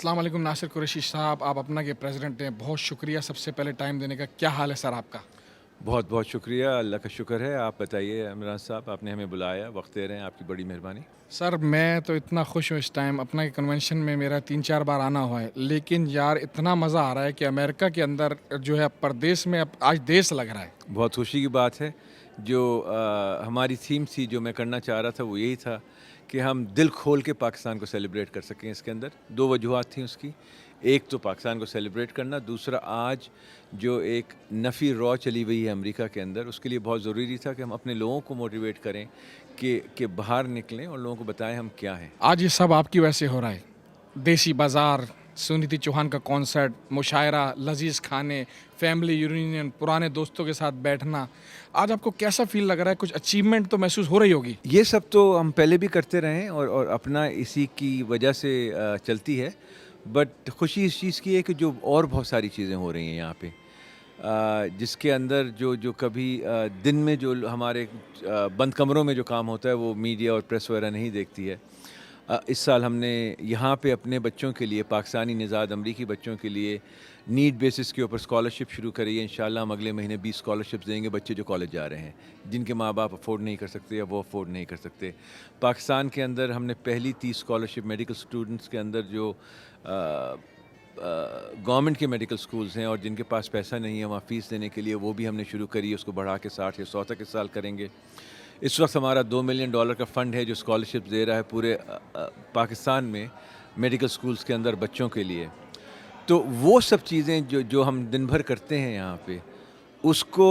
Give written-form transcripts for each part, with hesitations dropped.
अस्सलाम वालेकुम नासिर कुरैशी साहब, आप अपना के प्रेसिडेंट हैं, बहुत शुक्रिया सबसे पहले टाइम देने का। क्या हाल है सर आपका? बहुत बहुत शुक्रिया, अल्लाह का शुक्र है। आप बताइए इमरान साहब, आपने हमें बुलाया, वक्त दे रहे हैं, आपकी बड़ी मेहरबानी। सर मैं तो इतना खुश हूँ इस टाइम, अपना के कन्वेंशन में मेरा 3-4 बार आना हुआ है, लेकिन यार इतना मज़ा आ रहा है कि अमेरिका के अंदर जो है परदेश में अब आज देश लग रहा है। बहुत खुशी की बात है। जो हमारी थीम थी, जो मैं करना चाह रहा था, वो यही था कि हम दिल खोल के पाकिस्तान को सेलिब्रेट कर सकें। इसके अंदर दो वजूहत थी उसकी। एक तो पाकिस्तान को सेलिब्रेट करना, दूसरा आज जो एक नफ़ी रॉ चली हुई है अमेरिका के अंदर, उसके लिए बहुत ज़रूरी था कि हम अपने लोगों को मोटिवेट करें कि बाहर निकलें और लोगों को बताएं हम क्या हैं। आज ये सब आपकी वजह से हो रहा है। देसी बाज़ार, सुनीति चौहान का कॉन्सर्ट, मुशायरा, लजीज खाने, फैमिली यूनियन, पुराने दोस्तों के साथ बैठना। आज आपको कैसा फ़ील लग रहा है? कुछ अचीवमेंट तो महसूस हो रही होगी? ये सब तो हम पहले भी करते रहे हैं और अपना इसी की वजह से चलती है। बट खुशी इस चीज़ की है कि जो और बहुत सारी चीज़ें हो रही हैं यहाँ पे, जिसके अंदर जो जो कभी दिन में जो हमारे बंद कमरों में जो काम होता है वो मीडिया और प्रेस वगैरह नहीं देखती है। इस साल हमने यहाँ पे अपने बच्चों के लिए, पाकिस्तानी निज़ाद अमरीकी बच्चों के लिए नीड बेसिस के ऊपर स्कॉलरशिप शुरू करी है। इंशाल्लाह हम अगले महीने 20 स्कॉलरशिप्स देंगे बच्चे जो कॉलेज जा रहे हैं, जिनके माँ बाप अफोर्ड नहीं कर सकते या वो अफोर्ड नहीं कर सकते। पाकिस्तान के अंदर हमने पहली 30 स्कॉलरशिप मेडिकल स्टूडेंट्स के अंदर जो गवर्नमेंट के मेडिकल स्कूल्स हैं और जिनके पास पैसा नहीं है वहाँ फ़ीस देने के लिए, वो भी हमने शुरू करी है। उसको बढ़ा के 60 या 100 तक इस साल करेंगे। इस वक्त हमारा $2 मिलियन का फ़ंड है जो स्कॉलरशिप दे रहा है पूरे पाकिस्तान में मेडिकल स्कूल्स के अंदर बच्चों के लिए। तो वो सब चीज़ें जो जो हम दिन भर करते हैं यहाँ पे, उसको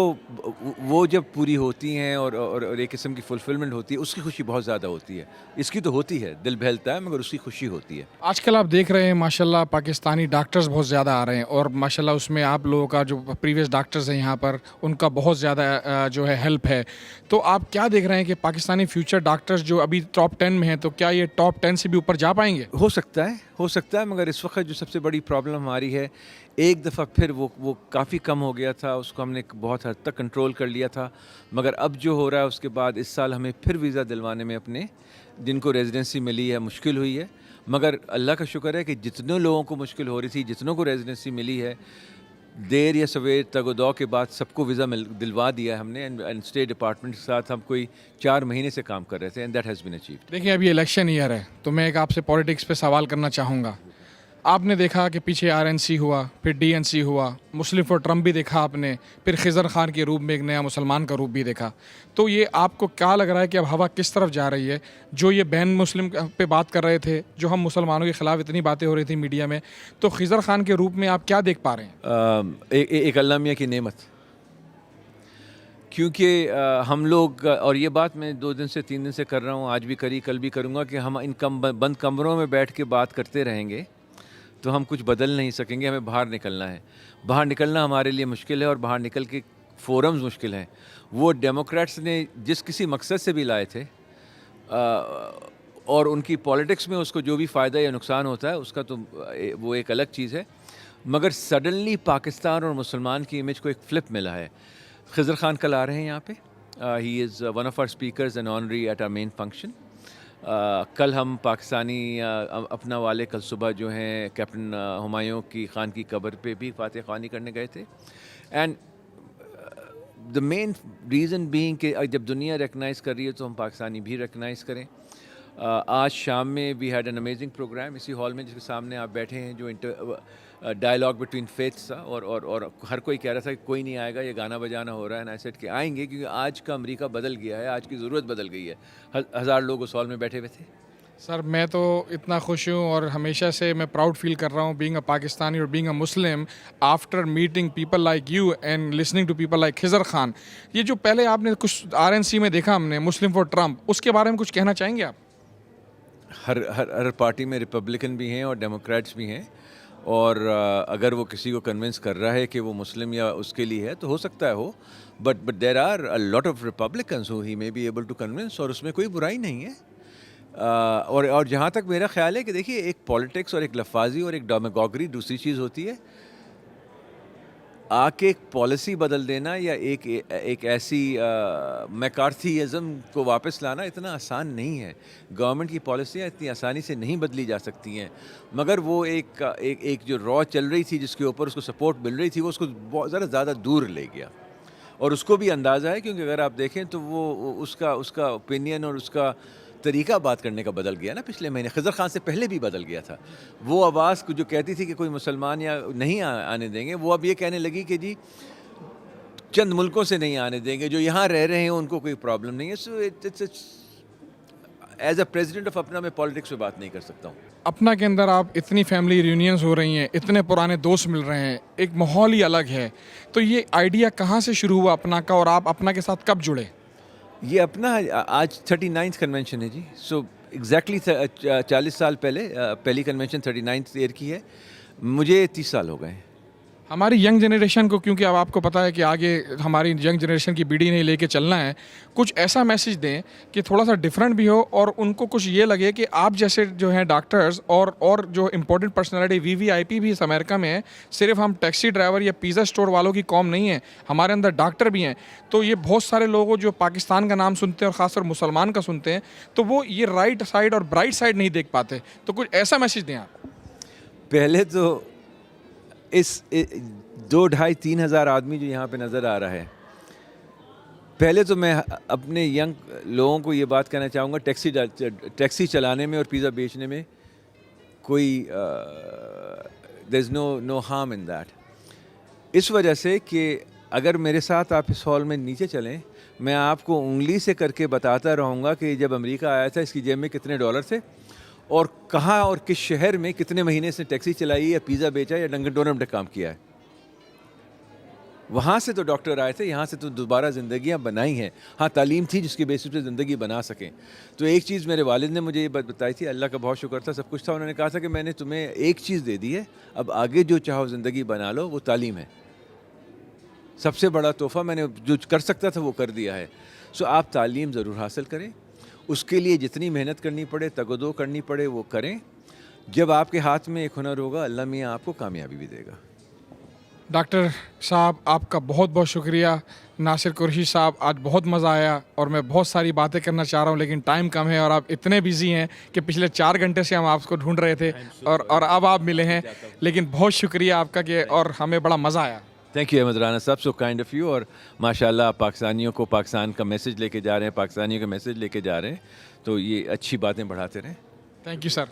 वो जब पूरी होती हैं और एक किस्म की फुलफिलमेंट होती है, उसकी खुशी बहुत ज़्यादा होती है। इसकी तो होती है, दिल बहलता है, मगर उसकी खुशी होती है। आजकल आप देख रहे हैं माशाल्लाह पाकिस्तानी डॉक्टर्स बहुत ज़्यादा आ रहे हैं और माशाल्लाह उसमें आप लोगों का जो प्रीवियस डॉक्टर्स हैं यहाँ पर, उनका बहुत ज़्यादा जो है हेल्प है। तो आप क्या देख रहे हैं कि पाकिस्तानी फ्यूचर डॉक्टर्स जो अभी टॉप 10 में हैं, तो क्या ये टॉप 10 से भी ऊपर जा पाएंगे? हो सकता है, मगर इस वक्त जो सबसे बड़ी प्रॉब्लम हमारी है, एक दफ़ा फिर वो काफ़ी कम हो गया था, उसको हमने बहुत हद तक कंट्रोल कर लिया था। मगर अब जो हो रहा है उसके बाद इस साल हमें फिर वीज़ा दिलवाने में अपने जिनको रेजिडेंसी मिली है मुश्किल हुई है। मगर अल्लाह का शुक्र है कि जितने लोगों को मुश्किल हो रही थी, जितनों को रेजिडेंसी मिली है, देर या सवेर तगदौ के बाद सबको वीज़ा दिलवा दिया है हमने। एंड स्टेट डिपार्टमेंट के साथ हम कोई 4 महीने से काम कर रहे थे and that has been achieved. देखिए अभी इलेक्शन ईयर है, तो मैं एक आपसे पॉलिटिक्स पे सवाल करना चाहूँगा। आपने देखा कि पीछे आरएनसी हुआ, फिर डीएनसी हुआ, मुस्लिम फॉर ट्रम्प भी देखा आपने, फिर खिज़र खान के रूप में एक नया मुसलमान का रूप भी देखा। तो ये आपको क्या लग रहा है कि अब हवा किस तरफ जा रही है? जो ये बैन मुस्लिम पे बात कर रहे थे, जो हम मुसलमानों के ख़िलाफ़ इतनी बातें हो रही थी मीडिया में, तो खिज़र खान के रूप में आप क्या देख पा रहे हैं? एक अल्लाह मियाँ की नेमत, क्योंकि हम लोग, और ये बात मैं 2 दिन से 3 दिन से कर रहा हूँ, आज भी करी, कल भी करूँगा, कि हम इन बंद कमरों में बैठ के बात करते रहेंगे तो हम कुछ बदल नहीं सकेंगे। हमें बाहर निकलना है। बाहर निकलना हमारे लिए मुश्किल है और बाहर निकल के फोरम्स मुश्किल हैं। वो डेमोक्रेट्स ने जिस किसी मकसद से भी लाए थे, और उनकी पॉलिटिक्स में उसको जो भी फ़ायदा या नुकसान होता है उसका तो वो एक अलग चीज़ है। मगर सडनली पाकिस्तान और मुसलमान की इमेज को एक फ़्लिप मिला है। खिज़र खान कल आ रहे हैं यहाँ पे। He is one of our speakers and honoree at our main function. कल हम पाकिस्तानी अपना वाले कल सुबह जो हैं कैप्टन हुमायूं की खान की कब्र पे भी फातिह ख़्वानी करने गए थे। And the main reason being कि जब दुनिया रिकग्नाइज़ कर रही है तो हम पाकिस्तानी भी रिकग्नाइज़ करें। आज शाम में we had an amazing program इसी हॉल में जिसके सामने आप बैठे हैं, जो डायलॉग बिटवीन फेथ्स था, और हर कोई कह रहा था कि कोई नहीं आएगा, ये गाना बजाना हो रहा है। ना सेट के आएंगे, क्योंकि आज का अमेरिका बदल गया है, आज की ज़रूरत बदल गई है। हज़ार लोग उस हॉल में बैठे हुए थे। सर मैं तो इतना खुश हूँ और हमेशा से मैं प्राउड फील कर रहा हूँ बीइंग अ पाकिस्तानी और being a Muslim after meeting people like you and listening to people like Khizr Khan. ये जो पहले आपने कुछ आरएनसी में देखा हमने मुस्लिम फॉर ट्रम्प, उसके बारे में कुछ कहना चाहेंगे आप? हर पार्टी में रिपब्लिकन भी हैं और डेमोक्रेट्स भी हैं, और अगर वो किसी को कन्विंस कर रहा है कि वो मुस्लिम या उसके लिए है तो हो सकता है हो। But there are a lot of Republicans who he may be able to convince, और उसमें कोई बुराई नहीं है। और जहाँ तक मेरा ख्याल है कि देखिए, एक पॉलिटिक्स और एक लफाजी और एक डेमागोगरी दूसरी चीज़ होती है। آ کے ایک پالیسی بدل دینا یا ایک ایسی میکارتھیزم کو واپس لانا اتنا آسان نہیں ہے. گورنمنٹ کی پالیسیاں اتنی آسانی سے نہیں بدلی جا سکتی ہیں, مگر وہ ایک جو را چل رہی تھی جس کے اوپر اس کو سپورٹ مل رہی تھی, وہ اس کو بہت زیادہ دور لے گیا. اور اس کو بھی اندازہ ہے, کیونکہ اگر آپ دیکھیں تو وہ اس کا اوپینین اور اس کا طریقہ بات کرنے کا بدل گیا نا پچھلے مہینے. خضر خان سے پہلے بھی بدل گیا تھا. وہ آواز جو کہتی تھی کہ کوئی مسلمان یا نہیں آنے دیں گے, وہ اب یہ کہنے لگی کہ جی چند ملکوں سے نہیں آنے دیں گے, جو یہاں رہ رہے ہیں ان کو کوئی پرابلم نہیں ہے. So as a president of اپنا میں پالیٹکس پہ بات نہیں کر سکتا ہوں. اپنا کے اندر آپ اتنی فیملی ریونینز ہو رہی ہیں, اتنے پرانے دوست مل رہے ہیں, ایک ماحول ہی الگ ہے. تو یہ آئیڈیا کہاں سے شروع ہوا اپنا کا, اور آپ اپنا کے ساتھ کب جڑے؟ یہ اپنا آج 39th کنونشن ہے جی. سو ایگزیکٹلی 40 سال پہلے پہلی کنونشن 39th ایئر کی ہے. مجھے 30 سال ہو گئے ہیں. ہماری ینگ جنریشن کو, کیونکہ اب آپ کو پتہ ہے کہ آگے ہماری ینگ جنریشن کی بیڑی نہیں لے کے چلنا ہے, کچھ ایسا میسج دیں کہ تھوڑا سا ڈفرینٹ بھی ہو اور ان کو کچھ یہ لگے کہ آپ جیسے جو ہیں ڈاکٹرز اور جو امپورٹنٹ پرسنالٹی VVIP بھی اس امریکہ میں ہے, صرف ہم ٹیکسی ڈرائیور یا پیزا اسٹور والوں کی قوم نہیں ہے, ہمارے اندر ڈاکٹر بھی ہیں. تو یہ بہت سارے لوگ جو پاکستان کا نام سنتے ہیں اور خاص طور مسلمان کا سنتے ہیں, تو وہ یہ رائٹ سائڈ اور برائٹ سائڈ نہیں دیکھ پاتے. تو کچھ ایسا میسج دیں آپ. پہلے تو اس 2-2.5-3 ہزار آدمی جو یہاں پہ نظر آ رہا ہے, پہلے تو میں اپنے ینگ لوگوں کو یہ بات کہنا چاہوں گا, ٹیکسی چلانے میں اور پیزا بیچنے میں کوئی دیر از نو ہارم ان دیٹ. اس وجہ سے کہ اگر میرے ساتھ آپ اس ہال میں نیچے چلیں, میں آپ کو انگلی سے کر کے بتاتا رہوں گا کہ جب امریکہ آیا تھا اس کی جیب میں کتنے ڈالر تھے, اور کہاں اور کس شہر میں کتنے مہینے سے ٹیکسی چلائی یا پیزا بیچا یا ڈنکن ڈونٹ میں کام کیا ہے. وہاں سے تو ڈاکٹر آئے تھے, یہاں سے تو دوبارہ زندگیاں بنائی ہیں. ہاں تعلیم تھی جس کی بیسس پہ زندگی بنا سکیں. تو ایک چیز میرے والد نے مجھے یہ بات بتائی تھی, اللہ کا بہت شکر تھا, سب کچھ تھا. انہوں نے کہا تھا کہ میں نے تمہیں ایک چیز دے دی ہے, اب آگے جو چاہو زندگی بنا لو, وہ تعلیم ہے. سب سے بڑا تحفہ میں نے جو کر سکتا تھا وہ کر دیا ہے. سو آپ تعلیم ضرور حاصل کریں, اس کے لیے جتنی محنت کرنی پڑے, تگ و دو کرنی پڑے, وہ کریں. جب آپ کے ہاتھ میں ایک ہنر ہوگا, اللہ میاں آپ کو کامیابی بھی دے گا. ڈاکٹر صاحب آپ کا بہت بہت شکریہ. ناصر قریشی صاحب, آج بہت مزہ آیا اور میں بہت ساری باتیں کرنا چاہ رہا ہوں, لیکن ٹائم کم ہے اور آپ اتنے بزی ہیں کہ پچھلے 4 گھنٹے سے ہم آپ کو ڈھونڈ رہے تھے اور اب آپ ملے ہیں. لیکن بہت شکریہ آپ کا, کہ اور ہمیں بڑا مزہ آیا. تھینک یو احمد رانا صاحب, سو کائنڈ آف یو. اور ماشاء اللہ آپ پاکستانیوں کو پاکستان کا میسج لے کے جا رہے ہیں, پاکستانیوں کا میسج لے کے جا رہے ہیں, تو یہ اچھی باتیں بڑھاتے رہیں. Thank you sir.